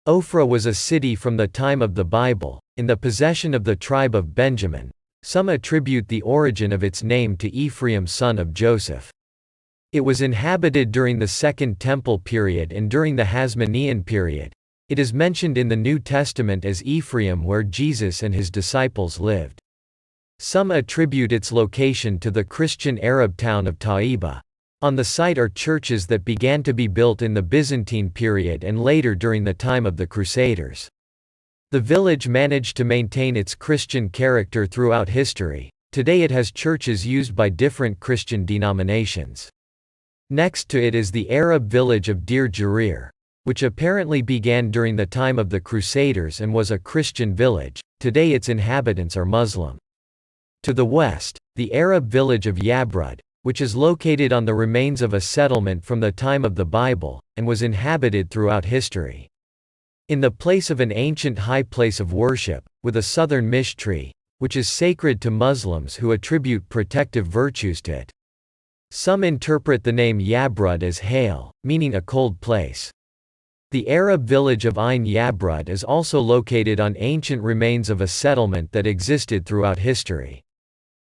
Ofra was a city from the time of the Bible, in the possession of the tribe of Benjamin. Some attribute the origin of its name to Ephraim son of Joseph. It was inhabited during the Second Temple period and during the Hasmonean period. It is mentioned in the New Testament as Ephraim, where Jesus and his disciples lived. Some attribute its location to the Christian Arab town of Taiba. On the site are churches that began to be built in the Byzantine period and later during the time of the Crusaders. The village managed to maintain its Christian character throughout history. Today it has churches used by different Christian denominations. Next to it is the Arab village of Deir Jarir, which apparently began during the time of the Crusaders and was a Christian village. Today its inhabitants are Muslim. To the west, the Arab village of Yabrud, which is located on the remains of a settlement from the time of the Bible, and was inhabited throughout history. In the place of an ancient high place of worship, with a southern mish tree, which is sacred to Muslims who attribute protective virtues to it. Some interpret the name Yabrud as hail, meaning a cold place. The Arab village of Ain Yabrud is also located on ancient remains of a settlement that existed throughout history.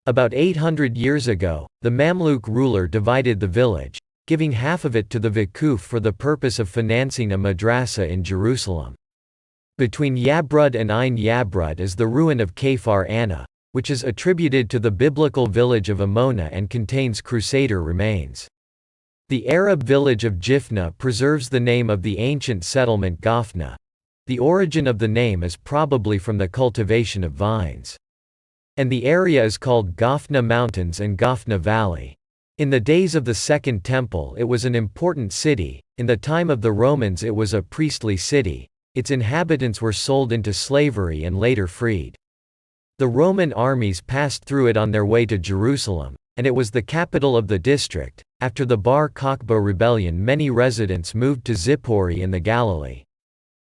About 800 years ago, the Mamluk ruler divided the village, giving half of it to the Vakuf for the purpose of financing a madrasa in Jerusalem. Between Yabrud and Ain Yabrud is the ruin of Kafar Anna, which is attributed to the biblical village of Amona and contains Crusader remains. The Arab village of Jifna preserves the name of the ancient settlement Gafna. The origin of the name is probably from the cultivation of vines. And the area is called Gafna Mountains and Gafna Valley. In the days of the Second Temple it was an important city. In the time of the Romans it was a priestly city. Its inhabitants were sold into slavery and later freed. The Roman armies passed through it on their way to Jerusalem, and it was the capital of the district. After the Bar Kokhba rebellion, many residents moved to Zippori in the Galilee.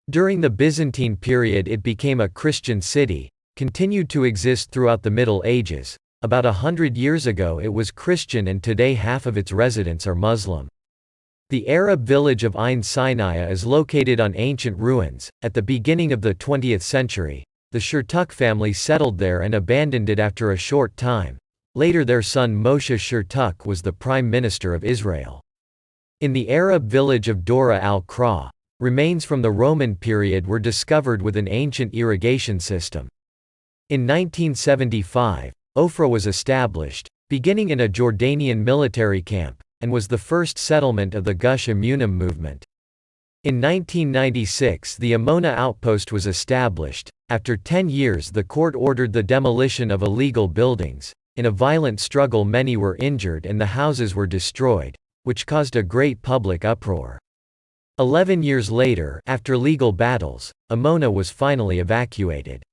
During the Byzantine period it became a Christian city, continued to exist throughout the Middle Ages. About 100 years ago it was Christian and today half of its residents are Muslim. The Arab village of Ain Sinai is located on ancient ruins. At the beginning of the 20th century, the Shurtuk family settled there and abandoned it after a short time. Later their son Moshe Shurtuk was the prime minister of Israel. In the Arab village of Dora al-Kra, remains from the Roman period were discovered with an ancient irrigation system. In 1975, Ofra was established, beginning in a Jordanian military camp, and was the first settlement of the Gush Emunim movement. In 1996 the Amona outpost was established. After 10 years the court ordered the demolition of illegal buildings. In a violent struggle many were injured and the houses were destroyed, which caused a great public uproar. 11 years later, after legal battles, Amona was finally evacuated.